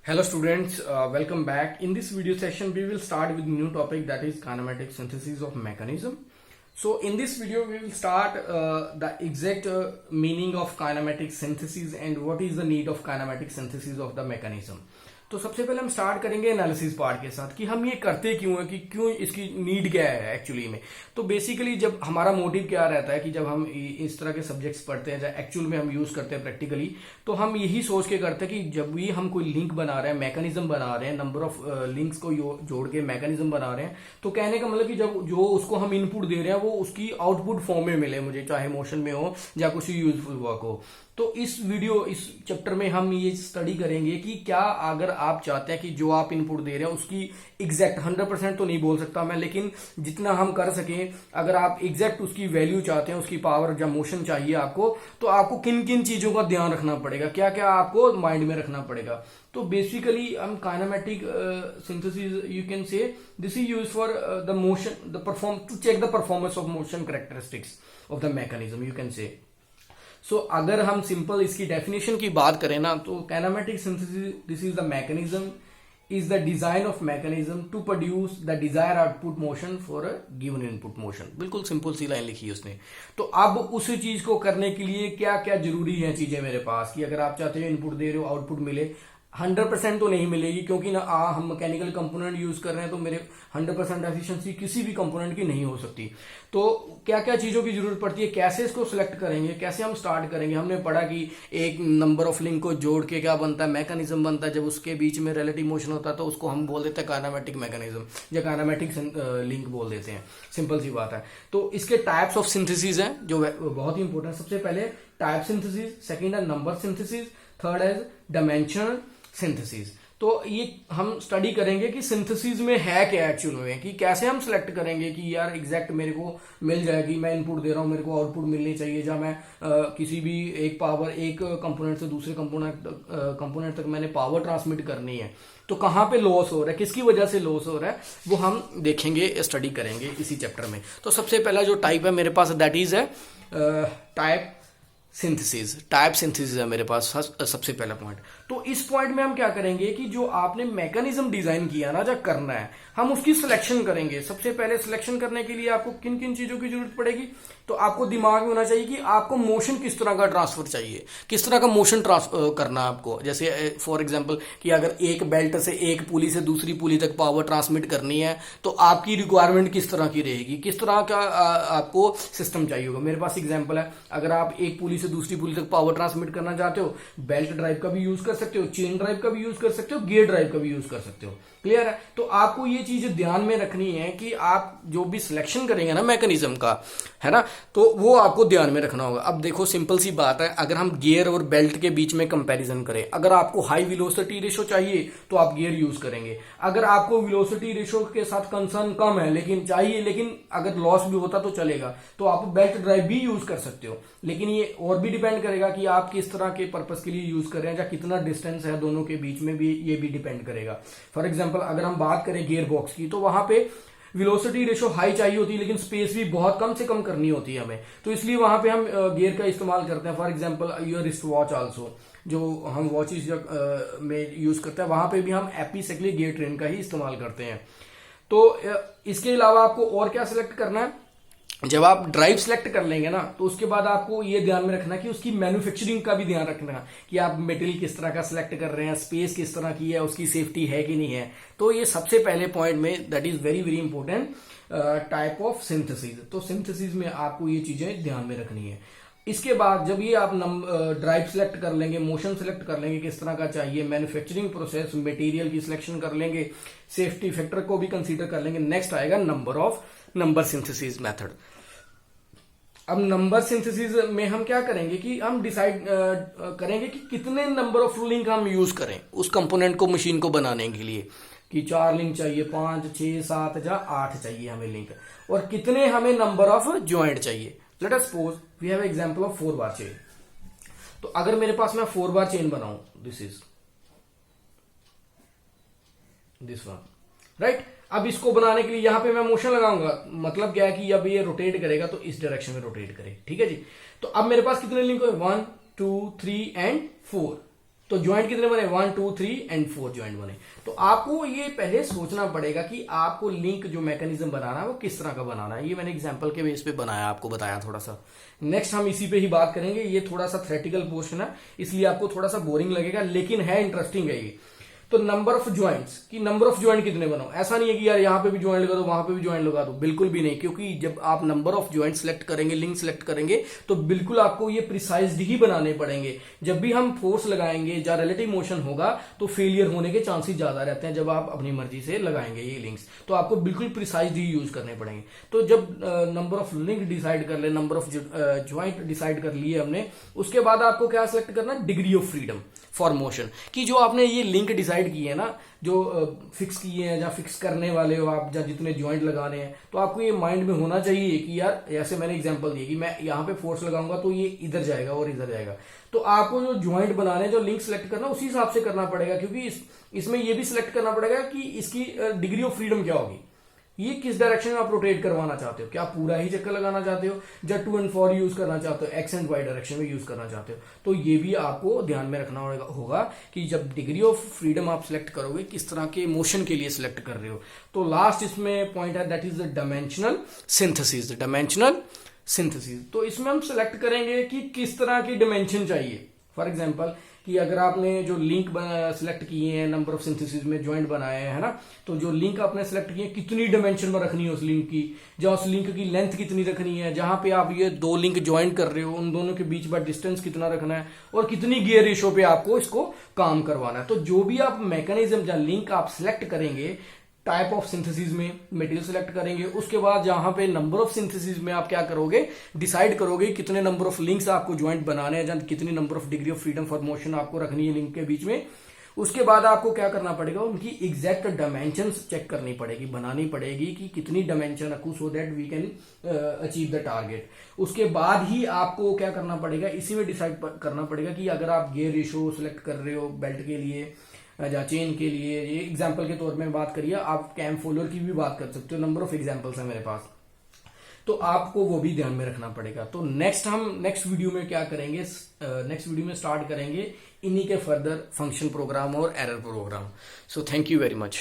Hello students, welcome back. In this video session, we will start with new topic that is kinematic synthesis of mechanism. So in this video, we will start the exact meaning of kinematic synthesis and what is the need of kinematic synthesis of the mechanism. तो सबसे पहले हम start करेंगे analysis part के साथ कि हम ये करते क्यों है, कि क्यों इसकी नीड क्या है एक्चुअली में। तो बेसिकली जब हमारा मोटिव क्या रहता है कि जब हम इस तरह के सब्जेक्ट्स पढ़ते हैं, जब एक्चुअल में हम यूज करते हैं प्रैक्टिकली, तो हम यही सोच के करते हैं कि जब भी हम कोई लिंक बना रहे हैं, मैकेनिज्म बना रहे हैं, नंबर ऑफ लिंक्स को जोड़ के मैकेनिज्म बना रहे हैं, तो कहने का मतलब कि जब जो उसको हम इनपुट दे रहे हैं वो उसकी आउटपुट फॉर्म में मिले मुझे, चाहे मोशन में हो या कुछ यूजफुल वर्क हो। तो इस चैप्टर में हम ये स्टडी करेंगे कि क्या अगर आप चाहते हैं कि जो आप इनपुट दे रहे हैं उसकी एग्जैक्ट 100% तो नहीं बोल सकता मैं, लेकिन जितना हम कर सकें, अगर आप एग्जैक्ट उसकी वैल्यू चाहते हैं, उसकी पावर या मोशन चाहिए आपको, तो आपको किन किन चीजों का ध्यान रखना पड़ेगा, क्या क्या आपको माइंड में रखना पड़ेगा। तो बेसिकली हम kinematic synthesis you can say this is use for the motion to check the performance of motion characteristics of the mechanism you can say. So अगर हम सिंपल इसकी डेफिनेशन की बात करें ना, तो kinematic synthesis this is the mechanism is the design of mechanism to produce the desired output motion for a given input motion। बिल्कुल simple सी line लिखी है उसने। तो अब उस चीज को करने के लिए क्या क्या जरूरी है चीजें मेरे पास, कि अगर आप चाहते हो इनपुट दे रहे हो आउटपुट मिले, 100% तो नहीं मिलेगी क्योंकि ना हम मैकेनिकल कंपोनेंट यूज कर रहे हैं, तो मेरे 100% एफिशिएंसी किसी भी कंपोनेंट की नहीं हो सकती। तो क्या क्या चीजों की जरूरत पड़ती है, कैसे इसको सिलेक्ट करेंगे, कैसे हम स्टार्ट करेंगे। हमने पढ़ा कि एक नंबर ऑफ लिंक को जोड़ के क्या बनता है, मैकेनिज्म बनता है। जब उसके बीच में रिलेटिव मोशन होता है तो उसको हम बोल देते हैं काइनेमेटिक मैकेनिज्म या काइनेमेटिक लिंक बोल देते हैं। सिंपल सी बात है। तो इसके टाइप्स ऑफ सिंथेसिस हैं जो बहुत ही इंपॉर्टेंट। सबसे पहले टाइप सिंथेसिस, सेकेंड है नंबर सिंथेसिस, थर्ड है डायमेंशनल सिंथेसिस। तो ये हम स्टडी करेंगे कि सिंथेसिस में है क्या एक्चुअल में, कि कैसे हम सिलेक्ट करेंगे कि यार एग्जैक्ट मेरे को मिल जाएगी, मैं इनपुट दे रहा हूं, मेरे को आउटपुट मिलनी चाहिए, या मैं किसी भी एक कंपोनेंट से दूसरे कंपोनेंट तक मैंने पावर ट्रांसमिट करनी है, तो कहां पे लॉस हो रहा है, किसकी वजह से लॉस हो रहा है, वो हम देखेंगे, स्टडी करेंगे इसी चैप्टर में। तो सबसे पहला जो टाइप है मेरे पास दैट इज है टाइप सिंथेसिस। टाइप सिंथेसिस है मेरे पास सबसे पहला पॉइंट। तो इस पॉइंट में हम क्या करेंगे कि जो आपने मैकेनिज्म डिजाइन किया ना, जो करना है, हम उसकी सिलेक्शन करेंगे। सबसे पहले सिलेक्शन करने के लिए आपको किन किन चीजों की जरूरत पड़ेगी, तो आपको दिमाग में होना चाहिए कि आपको मोशन किस तरह का ट्रांसफर चाहिए, किस तरह का मोशन करना है आपको। जैसे फॉर एग्जांपल कि अगर एक बेल्ट से एक पुली से दूसरी पुली तक पावर ट्रांसमिट करनी है, तो आपकी रिक्वायरमेंट किस तरह की रहेगी, किस तरह का आपको सिस्टम चाहिए होगा। मेरे पास एग्जाम्पल है, अगर आप एक पुली से दूसरी पुली तक पावर ट्रांसमिट करना चाहते हो, बेल्ट ड्राइव का भी यूज कर सकते हो, चेन ड्राइव का भी यूज कर सकते हो, गियर ड्राइव का भी यूज कर सकते हो। क्लियर है। तो आपको ये चीज ध्यान में रखनी है कि आप जो भी सिलेक्शन करेंगे ना मैकेनिज्म का, है ना, तो वो आपको ध्यान में रखना होगा। अब देखो सिंपल सी बात है, अगर हम गियर और बेल्ट के बीच में कंपैरिजन करें, अगर आपको हाई वेलोसिटी रेशो चाहिए तो आप गियर यूज करेंगे। अगर आपको वेलोसिटी रेशो के साथ कंसर्न कम है लेकिन चाहिए, लेकिन अगर लॉस भी होता तो चलेगा, तो आप बेल्ट ड्राइव भी यूज कर सकते हो। लेकिन ये और भी डिपेंड करेगा कि आप किस तरह के पर्पस के लिए यूज कर रहे हैं, या कितना डिस्टेंस है दोनों के बीच में भी, ये भी डिपेंड करेगा। फॉर एग्जाम्पल अगर हम बात करें गियर बॉक्स की, तो वहां पे वेलोसिटी रेशो हाई चाहिए होती है, लेकिन स्पेस भी बहुत कम से कम करनी होती है हमें, तो इसलिए वहां पे हम गियर का इस्तेमाल करते हैं। For example your wrist watch also, जो हम वॉचेस में यूज करते हैं, वहां पे भी हम एपिसेक्ली गियर ट्रेन का ही इस्तेमाल करते हैं। तो इसके अलावा आपको और क्या सिलेक्ट करना है, जब आप ड्राइव सिलेक्ट कर लेंगे ना, तो उसके बाद आपको ये ध्यान में रखना कि उसकी मैन्युफैक्चरिंग का भी ध्यान रखना कि आप मटेरियल किस तरह का सिलेक्ट कर रहे हैं, स्पेस किस तरह की है, उसकी सेफ्टी है कि नहीं है। तो ये सबसे पहले पॉइंट में that is very very important type of synthesis. तो सिंथेसिस में आपको ये चीजें ध्यान में रखनी है। इसके बाद जब ये आप ड्राइव सिलेक्ट कर लेंगे, मोशन सिलेक्ट कर लेंगे किस तरह का चाहिए, मैन्युफैक्चरिंग प्रोसेस, मटेरियल की सिलेक्शन कर लेंगे, सेफ्टी फैक्टर को भी कंसीडर कर लेंगे, नेक्स्ट आएगा नंबर सिंथेसिस मेथड। अब नंबर सिंथेसिस में हम क्या करेंगे कि हम डिसाइड करेंगे कि कितने नंबर ऑफ लिंक हम यूज करें उस कंपोनेंट को, मशीन को बनाने के लिए, कि 4 लिंक चाहिए, 5, 6, 7 या 8 चाहिए हमें लिंक, और कितने हमें नंबर ऑफ ज्वाइंट चाहिए। Let us suppose we have example of 4 bar chain. तो अगर मेरे पास मैं 4 बार चेन बनाऊं, this is this one, right. अब इसको बनाने के लिए यहां पे मैं मोशन लगाऊंगा, मतलब क्या है कि अब ये रोटेट करेगा तो इस डायरेक्शन में रोटेट करे, ठीक है जी। तो अब मेरे पास कितने लिंक है, 1 2 3 एंड 4, तो ज्वाइंट कितने बने, 1 2 3 एंड 4 ज्वाइंट बने। तो आपको ये पहले सोचना पड़ेगा कि आपको लिंक जो मैकेनिज्म बनाना है वो किस तरह का बनाना है। ये मैंने एग्जांपल के बेस पे बनाया, आपको बताया थोड़ा सा। नेक्स्ट हम इसी पे ही बात करेंगे। ये थोड़ा सा थ्योरेटिकल पोर्शन है, इसलिए आपको थोड़ा सा बोरिंग लगेगा, लेकिन है इंटरेस्टिंग है ये। तो नंबर ऑफ ज्वाइंट्स कि नंबर ऑफ ज्वाइंट कितने बनाओ, ऐसा नहीं है कि यार यहाँ पे भी ज्वाइंट लगा दो वहां पे भी ज्वाइंट लगा दो, बिल्कुल भी नहीं। क्योंकि जब आप नंबर ऑफ ज्वाइंट सेलेक्ट करेंगे, लिंक सेलेक्ट करेंगे, तो बिल्कुल आपको ये प्रिसाइज्ड ही बनाने पड़ेंगे। जब भी हम फोर्स लगाएंगे या रिलेटिव मोशन होगा तो फेलियर होने के चांसेस ज्यादा रहते हैं जब आप अपनी मर्जी से लगाएंगे ये लिंक्स। तो आपको बिल्कुल प्रिसाइज्ड ही यूज करने पड़ेंगे। तो जब नंबर ऑफ लिंक डिसाइड कर ले, नंबर ऑफ ज्वाइंट डिसाइड कर लिए हमने, उसके बाद आपको क्या सेलेक्ट करना, degree of freedom for motion. कि जो आपने ये लिंक डिसाइड किए है ना, जो फिक्स किए हैं या फिक्स करने वाले हो आप, या जितने ज्वाइंट लगाने हैं, तो आपको ये माइंड में होना चाहिए कि यार ऐसे मैंने एग्जांपल दी कि मैं यहाँ पे फोर्स लगाऊंगा तो ये इधर जाएगा और इधर जाएगा। तो आपको जो ज्वाइंट बनाने हैं, जो लिंक सेलेक्ट करना, उसी हिसाब से करना पड़ेगा। क्योंकि इसमें ये भी सिलेक्ट करना पड़ेगा कि इसकी डिग्री ऑफ फ्रीडम क्या होगी, ये किस डायरेक्शन में आप रोटेट करवाना चाहते हो। क्या पूरा ही चक्कर लगाना चाहते हो, या 2 and 4 यूज करना चाहते हो, एक्स एंड वाई डायरेक्शन में यूज करना चाहते हो। तो ये भी आपको ध्यान में रखना होगा कि जब डिग्री ऑफ फ्रीडम आप सिलेक्ट करोगे, किस तरह के मोशन के लिए सिलेक्ट कर रहे हो। तो लास्ट इसमें पॉइंट है, that is the dimensional synthesis. Dimensional synthesis, तो इसमें हम सिलेक्ट करेंगे कि किस तरह की डायमेंशन चाहिए। फॉर एग्जाम्पल कि अगर आपने जो लिंक सिलेक्ट किए हैं, नंबर ऑफ सिंथेसिस में ज्वाइंट बनाए हैं, है ना, तो जो लिंक आपने सिलेक्ट किए, कितनी डायमेंशन में रखनी है उस लिंक की, या उस लिंक की लेंथ कितनी रखनी है, जहां पे आप ये 2 लिंक ज्वाइंट कर रहे हो उन दोनों के बीच में डिस्टेंस कितना रखना है, और कितनी गियर रेशो पे आपको इसको काम करवाना है। तो जो भी आप मैकेनिज्म या लिंक आप सिलेक्ट करेंगे, टाइप ऑफ सिंथेसिस में मटेरियल सेलेक्ट करेंगे, उसके बाद जहां पे नंबर ऑफ सिंथेसिस में आप क्या करोगे, डिसाइड करोगे कितने नंबर ऑफ लिंक्स आपको ज्वाइंट बनाने हैं, या कितनी number of degree of freedom for motion आपको रखनी है लिंक के बीच में। उसके बाद आपको क्या करना पड़ेगा, उनकी एग्जैक्ट डायमेंशंस चेक करनी पड़ेगी, बनानी पड़ेगी कि कितनी डायमेंशन रखूं, so that we can achieve the target. उसके बाद ही आपको क्या करना पड़ेगा, इसी में डिसाइड करना पड़ेगा कि अगर आप गियर रेशो सेलेक्ट कर रहे हो बेल्ट के लिए या चेन के लिए, ये एग्जांपल के तौर में बात करिए, आप कैम फोल्डर की भी बात कर सकते हो, नंबर ऑफ एग्जांपल्स है मेरे पास, तो आपको वो भी ध्यान में रखना पड़ेगा। तो हम नेक्स्ट वीडियो में क्या करेंगे, नेक्स्ट वीडियो में स्टार्ट करेंगे इन्हीं के फर्दर फंक्शन प्रोग्राम और error program. So thank you very much.